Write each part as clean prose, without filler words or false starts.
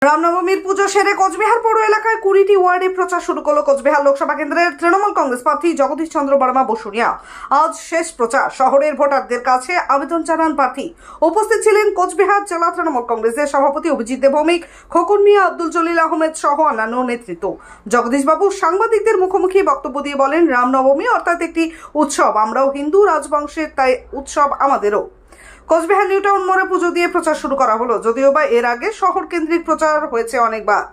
রামনবমীর পুজো সেরে কোচবিহার পৌর এলাকায় 20টি ওয়ার্ডে প্রচার শুরু করল কোচবিহার লোকসভা কেন্দ্রের তৃণমূল কংগ্রেস প্রার্থী জগদীশ চন্দ্র বর্মা বসুনিয়া। আজ শেষ প্রচার। শহরের ভোটারদের কাছে আবেদন জানান প্রার্থী। উপস্থিত ছিলেন কোচবিহার জেলা তৃণমূল কংগ্রেসের সভাপতি অভিজিৎ দেবভৌমিক, খোকন মিয়া, আব্দুল জলিল আহমেদ সহ অন্যান্য নেতৃত্ব। জগদীশবাবু সাংবাদিকদের মুখোমুখি বক্তব্য দিয়ে বলেন, রামনবমী অর্থাৎ একটি উৎসব। আমরাও হিন্দু রাজবংশের, তাই উৎসব আমাদেরও। কোচবিহার নিউ টাউন মোড়ে পুজো দিয়ে প্রচার শুরু করা হলো, যদিও বা এর আগে শহর কেন্দ্রিক প্রচার হয়েছে অনেকবার।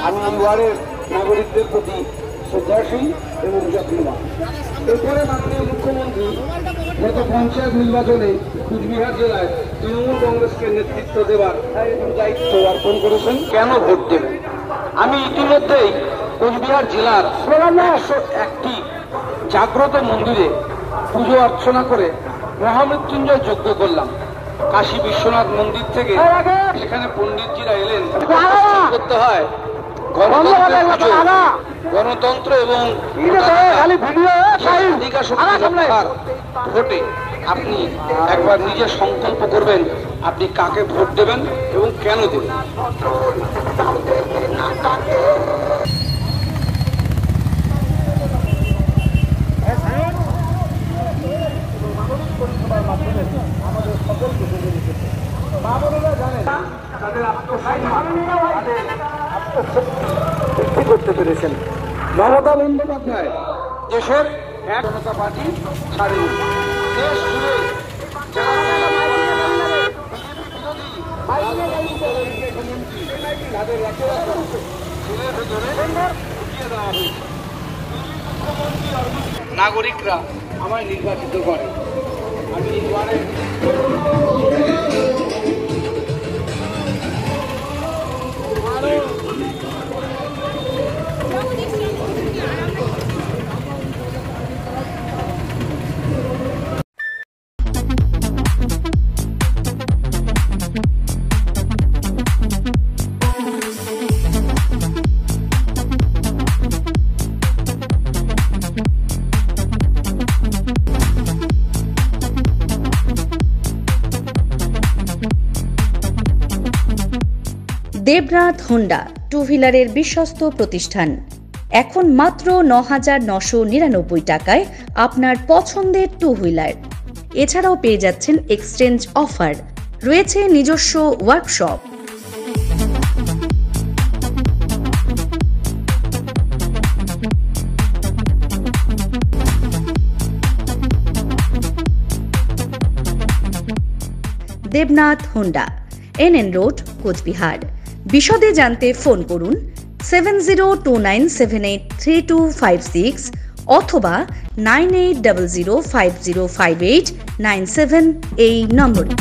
আমি ওয়ার্ডের নাগরিকদের প্রতি শ্রদ্ধাশীল এবং যত্নবান। এরপরে মাননীয় মুখ্যমন্ত্রী গত পঞ্চায়েত নির্বাচনে কুচবিহার জেলায় তৃণমূল কংগ্রেসকে নেতৃত্ব দেওয়ার দায়িত্ব অর্পণ করেছেন। কেন ভোট দেবেন? আমি ইতিমধ্যেই কোচবিহার জেলার 101টি জাগ্রত মন্দিরে পুজো অর্চনা করে মহামৃত্যুঞ্জয় যজ্ঞ করলাম। কাশী বিশ্বনাথ মন্দির থেকে সেখানে পণ্ডিতজিরা এলেন। করতে হয় গণতন্ত্র এবং ভোটে আপনি একবার নিজে সংকল্প করবেন আপনি কাকে ভোট দেবেন এবং কেন দেবেন। করতে পেরেছেন মমতা বন্দ্যোপাধ্যায় দেশের এক জনতা পার্টি ছাড়েনি। দেশ জুড়ে নাগরিকরা আমায় নির্বাচিত করে। আমি দেবনাথ হোন্ডা টু হুইলারের বিশ্বস্ত প্রতিষ্ঠান। এখন মাত্র 9,999 টাকায় আপনার পছন্দের টু হুইলার। এছাড়াও পেয়ে যাচ্ছেন এক্সচেঞ্জ অফার। রয়েছে নিজস্ব workshop. Debnath Honda, NN road, Cooch Behar. বিশদে জানতে ফোন করুন 7029783256 অথবা 9800505897 এই নম্বরে।